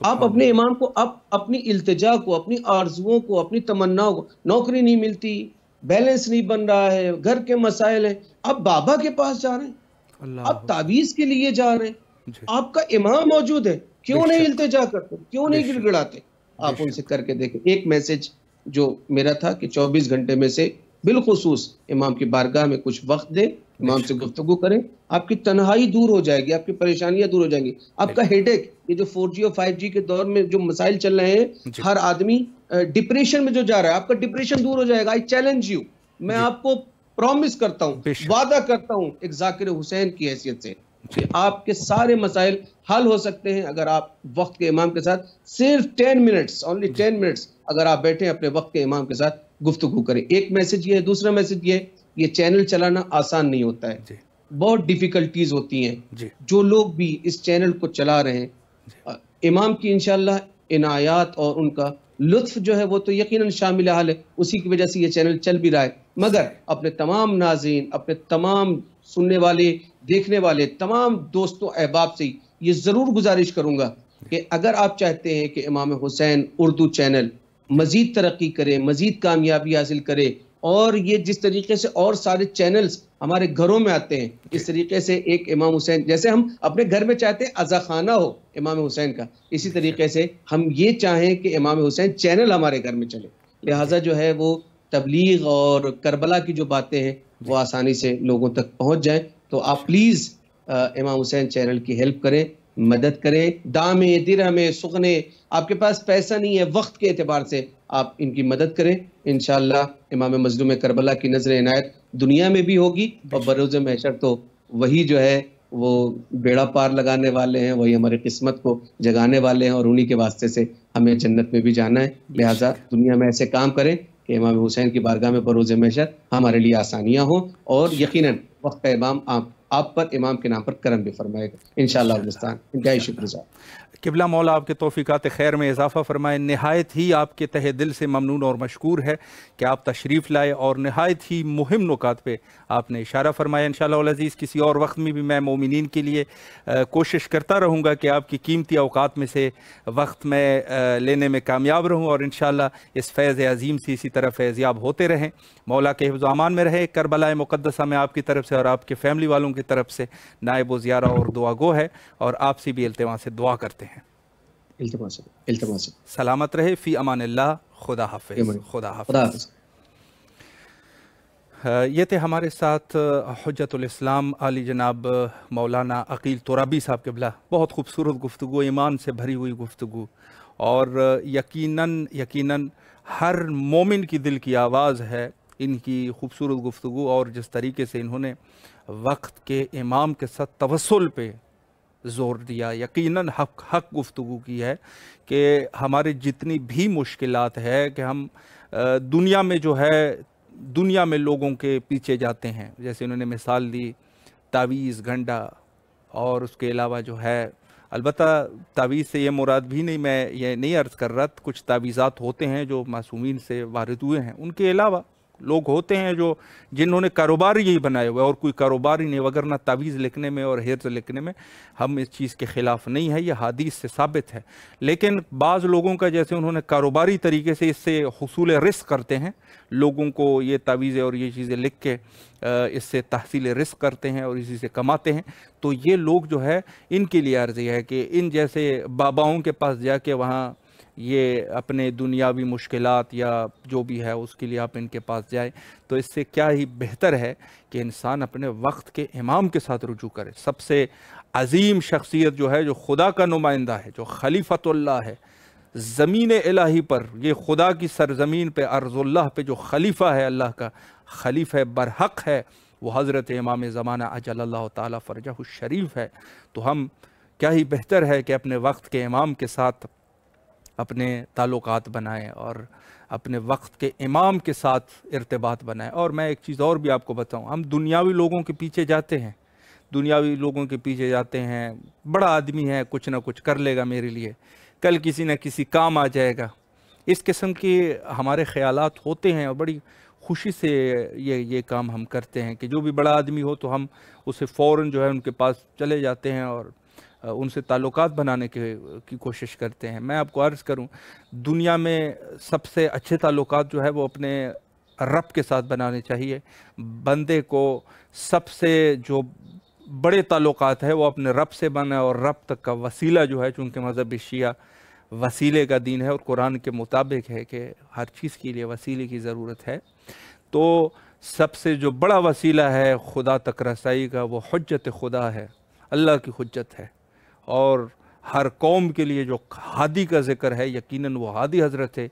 آپ اپنے امام کو، اپنی التجا کو، اپنی آرزوؤں کو، اپنی تمناؤں کو، نوکری نہیں ملتی، بیلنس نہیں بن رہا ہے، گھر کے مسائل ہیں، آپ بابا کے پاس جا رہے ہیں، آپ تعویذ کے لیے جا رہے ہیں، آپ کا امام موجود ہے، کیوں نہیں التجا کرتے، کیوں نہیں گڑ گڑاتے؟ آپ ان سے کر کے دیکھیں۔ ایک میسج جو میرا تھا کہ 24 گھنٹے میں سے بالخصوص امام کی بارگاہ میں کچھ وقت دیں، امام سے گفتگو کریں, آپ کی تنہائی دور ہو جائے گی, آپ کی پریشانیاں دور ہو جائیں گی, آپ کا ہیڈ ایک, یہ جو 4G اور 5G کے دور میں جو مسائل چل رہے ہیں, ہر آدمی ڈپریشن میں جو جا رہا ہے, آپ کا ڈپریشن دور ہو جائے گا. آئی چیلنج یو, میں آپ کو پرومس کرتا ہوں, وعدہ کرتا ہوں ایک ذاکر حسین کی حیثیت سے, کہ آپ کے سارے مسائل حل ہو سکتے ہیں اگر آپ وقت کے امام کے ساتھ صرف 10 منٹس, only 10 منٹس اگر آپ بیٹھیں اپنے وقت کے امام کے ساتھ گفتگو کریں. ایک میسج یہ ہے. دوسرا میسج یہ چینل چلانا آسان نہیں ہوتا ہے, بہت ڈیفیکلٹیز ہوتی ہیں. جو لوگ بھی اس چینل کو چلا رہے ہیں, امام کی انشاءاللہ عنایات اور ان کا لطف جو ہے وہ تو یقیناً شامل حال ہے, اسی کی وجہ سے یہ چینل چل بھی رہا ہے. مگر اپنے تمام ناظرین, اپنے تمام سننے والے, دیکھنے والے تمام دوستوں احباب سے یہ ضرور گزارش کروں گا کہ اگر آپ چاہتے ہیں کہ امام حسین اردو چینل مزید ترقی کرے, مزید کامیابی حاصل کرے, اور یہ جس طریقے سے اور سارے چینلز ہمارے گھروں میں آتے ہیں, اس طریقے سے ایک امام حسین, جیسے ہم اپنے گھر میں چاہتے ہیں عزا خانہ ہو امام حسین کا, اسی طریقے سے ہم یہ چاہیں کہ امام حسین چینل ہمارے گھر میں چلے. لہٰذا جو ہے وہ تبلیغ اور کربلا کی جو باتیں ہیں وہ آسانی سے لوگوں تک پہنچ جائیں. تو آپ پلیز امام حسین چینل کی ہیلپ کریں, مدد کریں. دامے, درہمے, سغنے, آپ کے پاس پیسہ نہیں ہے, وقت کے اعتبار سے آپ ان کی مدد کریں. انشاءاللہ امام مظلوم کربلا کی نظر عنایت دنیا میں بھی ہوگی, اور بروز محشر تو وہی جو ہے وہ بیڑا پار لگانے والے ہیں, وہی ہماری قسمت کو جگانے والے ہیں, اور انہی کے واسطے سے ہمیں جنت میں بھی جانا ہے. لہٰذا دنیا میں ایسے کام کریں کہ امام حسین کی بارگاہ میں بروز محشر ہمارے لیے آسانیاں ہوں, اور یقیناً وقت کا امام آپ پر, امام کے نام پر کرم بھی فرمائے گا انشاءاللہ. افغانستان انتہائی شکر گزار. قبلہ مولا آپ کے توفیقات خیر میں اضافہ فرمائے. نہایت ہی آپ کے تہ دل سے ممنون اور مشکور ہے کہ آپ تشریف لائے, اور نہایت ہی مہم نکات پہ آپ نے اشارہ فرمایا. انشاءاللہ العزیز کسی اور وقت میں بھی میں مومنین کے لیے کوشش کرتا رہوں گا کہ آپ کی قیمتی اوقات میں سے وقت میں لینے میں کامیاب رہوں, اور انشاءاللہ اس فیض عظیم سے اسی طرح فیضیاب ہوتے رہیں. مولا کے حفظ و امان میں رہے. کربلا مقدسہ میں آپ کی طرف سے اور آپ کے فیملی والوں کی طرف سے نائب و زیارہ اور دعا گو ہے, اور آپ سے بھی التماس سے دعا کرتے ہیں. التماس. سلامت رہے. فی امان اللہ. خدا حافظ. خدا حافظ. یہ تھے ہمارے ساتھ حجت الاسلام علی جناب مولانا عقیل ترابی صاحب قبلہ. بہت خوبصورت گفتگو, ایمان سے بھری ہوئی گفتگو, اور یقیناً ہر مومن کی دل کی آواز ہے ان کی خوبصورت گفتگو. اور جس طریقے سے انہوں نے وقت کے امام کے ساتھ توسل پہ زور دیا, یقیناً حق گفتگو کی ہے کہ ہمارے جتنی بھی مشکلات ہے کہ ہم دنیا میں جو ہے دنیا میں لوگوں کے پیچھے جاتے ہیں. جیسے انہوں نے مثال دی تعویذ, گھنٹا, اور اس کے علاوہ جو ہے, البتہ تعویذ سے یہ مراد بھی نہیں, میں یہ نہیں عرض کر رہا, کچھ تعویذات ہوتے ہیں جو معصومین سے وارد ہوئے ہیں. ان کے علاوہ لوگ ہوتے ہیں جنہوں نے کاروبار یہی بنائے ہوئے, اور کوئی کاروبار ہی نہیں, وگرنہ تعویذ لکھنے میں اور حرز لکھنے میں ہم اس چیز کے خلاف نہیں ہے, یہ حدیث سے ثابت ہے. لیکن بعض لوگوں کا, جیسے انہوں نے کاروباری طریقے سے اس سے حصول رزق کرتے ہیں, لوگوں کو یہ تعویذیں اور یہ چیزیں لکھ کے اس سے تحصیل رزق کرتے ہیں اور اسی سے کماتے ہیں. تو یہ لوگ جو ہے ان کے لیے عرض یہ ہے کہ ان جیسے باباؤں کے پاس جا کے وہاں یہ اپنے دنیاوی مشکلات یا جو بھی ہے اس کے لیے آپ ان کے پاس جائیں, تو اس سے کیا ہی بہتر ہے کہ انسان اپنے وقت کے امام کے ساتھ رجوع کرے. سب سے عظیم شخصیت جو ہے, جو خدا کا نمائندہ ہے, جو خلیفۃ اللہ ہے زمین الہی پر, یہ خدا کی سرزمین پہ, ارض اللہ پہ جو خلیفہ ہے, اللہ کا خلیفہ برحق ہے, وہ حضرت امام زمانہ عجل اللہ تعالی فرجہ الشریف ہے. تو ہم کیا ہی بہتر ہے کہ اپنے وقت کے امام کے ساتھ اپنے تعلقات بنائیں اور اپنے وقت کے امام کے ساتھ ارتباط بنائیں. اور میں ایک چیز اور بھی آپ کو بتاؤں, ہم دنیاوی لوگوں کے پیچھے جاتے ہیں, بڑا آدمی ہے, کچھ نہ کچھ کر لے گا میرے لیے, کل کسی نہ کسی کام آ جائے گا, اس قسم کے ہمارے خیالات ہوتے ہیں. اور بڑی خوشی سے یہ کام ہم کرتے ہیں کہ جو بھی بڑا آدمی ہو تو ہم اسے فوراً جو ہے ان کے پاس چلے جاتے ہیں اور ان سے تعلقات بنانے کی کوشش کرتے ہیں. میں آپ کو عرض کروں, دنیا میں سب سے اچھے تعلقات جو ہے وہ اپنے رب کے ساتھ بنانے چاہیے. بندے کو سب سے جو بڑے تعلقات ہے وہ اپنے رب سے بنا, اور رب تک کا وسیلہ جو ہے, چونکہ مذہب شیعہ وسیلے کا دین ہے اور قرآن کے مطابق ہے کہ ہر چیز کے لیے وسیلے کی ضرورت ہے, تو سب سے جو بڑا وسیلہ ہے خدا تک رسائی کا وہ حجت خدا ہے، اللہ کی حجت ہے۔ اور ہر قوم کے لیے جو ہادی کا ذکر ہے، یقیناً وہ ہادی حضرت ہے،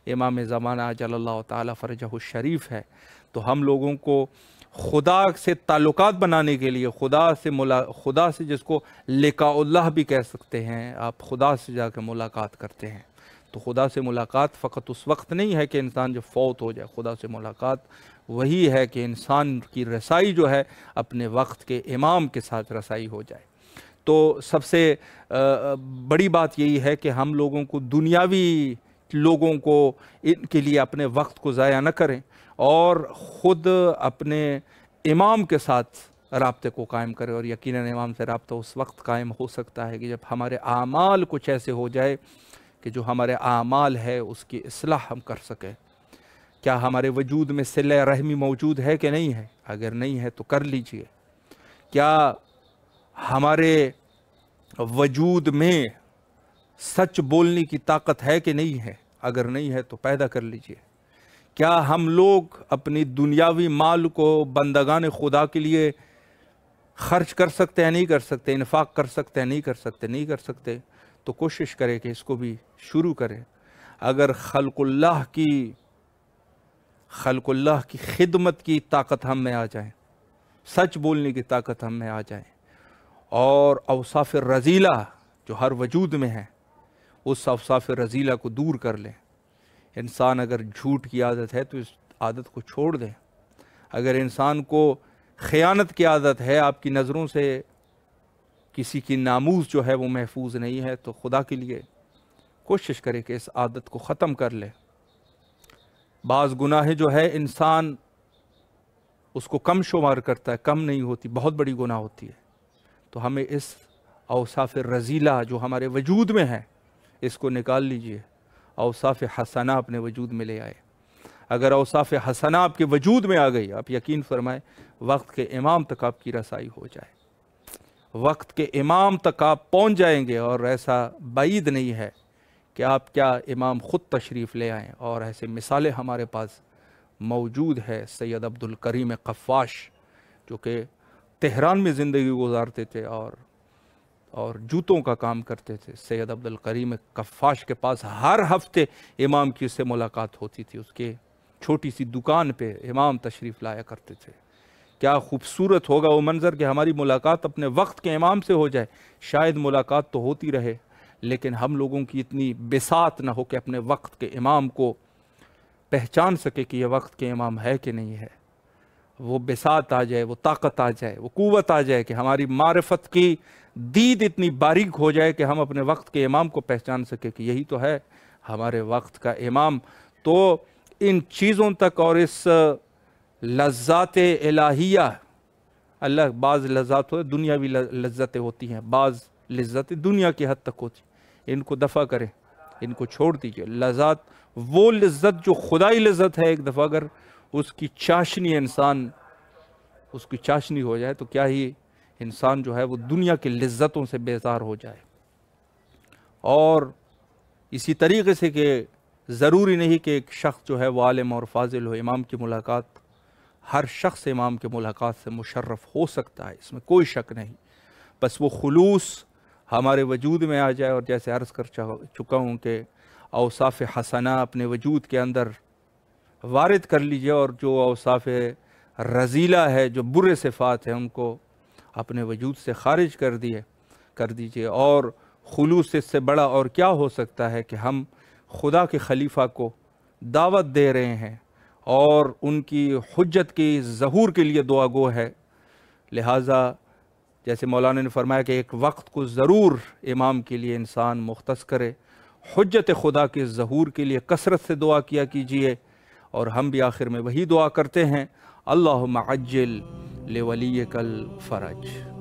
امام زمانہ عجل اللہ تعالیٰ فرجہ الشریف ہے۔ تو ہم لوگوں کو خدا سے تعلقات بنانے کے لیے، خدا سے جس کو لقاء اللہ بھی کہہ سکتے ہیں، آپ خدا سے جا کے ملاقات کرتے ہیں۔ تو خدا سے ملاقات فقط اس وقت نہیں ہے کہ انسان جب فوت ہو جائے، خدا سے ملاقات وہی ہے کہ انسان کی رسائی جو ہے اپنے وقت کے امام کے ساتھ رسائی ہو جائے۔ تو سب سے بڑی بات یہی ہے کہ ہم لوگوں کو دنیاوی لوگوں کو ان کے لیے اپنے وقت کو ضائع نہ کریں، اور خود اپنے امام کے ساتھ رابطے کو قائم کریں۔ اور یقیناً امام سے رابطہ اس وقت قائم ہو سکتا ہے کہ جب ہمارے اعمال کچھ ایسے ہو جائے کہ جو ہمارے اعمال ہے اس کی اصلاح ہم کر سکیں۔ کیا ہمارے وجود میں صلہ رحمی موجود ہے کہ نہیں ہے؟ اگر نہیں ہے تو کر لیجئے۔ کیا ہمارے وجود میں سچ بولنے کی طاقت ہے کہ نہیں ہے؟ اگر نہیں ہے تو پیدا کر لیجئے۔ کیا ہم لوگ اپنی دنیاوی مال کو بندگان خدا کے لیے خرچ کر سکتے ہیں؟ نہیں کر سکتے۔ انفاق کر سکتے ہیں؟ نہیں کر سکتے۔ نہیں کر سکتے تو کوشش کریں کہ اس کو بھی شروع کریں۔ اگر خلق اللہ کی خدمت کی طاقت ہم میں آ جائیں، سچ بولنے کی طاقت ہم میں آ جائیں، اور اوصاف رذیلہ جو ہر وجود میں ہے اس اوصاف رذیلہ کو دور کر لیں۔ انسان اگر جھوٹ کی عادت ہے تو اس عادت کو چھوڑ دیں۔ اگر انسان کو خیانت کی عادت ہے، آپ کی نظروں سے کسی کی ناموس جو ہے وہ محفوظ نہیں ہے، تو خدا کے لیے کوشش کرے کہ اس عادت کو ختم کر لے۔ بعض گناہ جو ہے انسان اس کو کم شمار کرتا ہے، کم نہیں ہوتی، بہت بڑی گناہ ہوتی ہے۔ تو ہمیں اس اوصاف رذیلہ جو ہمارے وجود میں ہے اس کو نکال لیجئے، اوصاف حسنہ اپنے وجود میں لے آئے۔ اگر اوصاف حسنہ آپ کے وجود میں آ گئی، آپ یقین فرمائیں وقت کے امام تک آپ کی رسائی ہو جائے، وقت کے امام تک آپ پہنچ جائیں گے۔ اور ایسا بعید نہیں ہے کہ آپ کیا امام خود تشریف لے آئیں، اور ایسے مثالیں ہمارے پاس موجود ہے۔ سید عبدالکریم قفاش جو کہ تہران میں زندگی گزارتے تھے اور جوتوں کا کام کرتے تھے، سید عبدالکریم قفاش کے پاس ہر ہفتے امام کی اس سے ملاقات ہوتی تھی۔ اس کے چھوٹی سی دکان پہ امام تشریف لایا کرتے تھے۔ کیا خوبصورت ہوگا وہ منظر کہ ہماری ملاقات اپنے وقت کے امام سے ہو جائے۔ شاید ملاقات تو ہوتی رہے، لیکن ہم لوگوں کی اتنی بساط نہ ہو کہ اپنے وقت کے امام کو پہچان سکے کہ یہ وقت کے امام ہے کہ نہیں ہے۔ وہ بساط آ جائے، وہ طاقت آ جائے، وہ قوت آ جائے کہ ہماری معرفت کی دید اتنی باریک ہو جائے کہ ہم اپنے وقت کے امام کو پہچان سکے کہ یہی تو ہے ہمارے وقت کا امام۔ تو ان چیزوں تک اور اس لذات الہیہ، اللہ بعض لذات دنیاوی لذتیں ہوتی ہیں، بعض لذتیں دنیا کی حد تک ہوتی ہیں، ان کو دفع کریں، ان کو چھوڑ دیجئے۔ لذات وہ لذت جو خدائی لذت ہے، ایک دفعہ اگر اس کی چاشنی اس کی چاشنی ہو جائے تو کیا ہی انسان جو ہے وہ دنیا کی لذتوں سے بیزار ہو جائے۔ اور اسی طریقے سے کہ ضروری نہیں کہ ایک شخص جو ہے وہ عالم اور فاضل ہو، امام کی ملاقات ہر شخص امام کی ملاقات سے مشرف ہو سکتا ہے، اس میں کوئی شک نہیں۔ بس وہ خلوص ہمارے وجود میں آ جائے، اور جیسے عرض کر چکا ہوں کہ اوصاف حسنہ اپنے وجود کے اندر وارد کر لیجئے، اور جو اوصاف رذیلہ ہے، جو برے صفات ہیں، ان کو اپنے وجود سے خارج کر دیجئے۔ اور خلوص اس سے بڑا اور کیا ہو سکتا ہے کہ ہم خدا کے خلیفہ کو دعوت دے رہے ہیں اور ان کی حجت کی ظہور کے لیے دعا گو ہے۔ لہٰذا جیسے مولانا نے فرمایا کہ ایک وقت کو ضرور امام کے لیے انسان مختص کرے، حجت خدا کے ظہور کے لیے کثرت سے دعا کیا کیجئے۔ اور ہم بھی آخر میں وہی دعا کرتے ہیں، اللہم عجل لولیک الفرج۔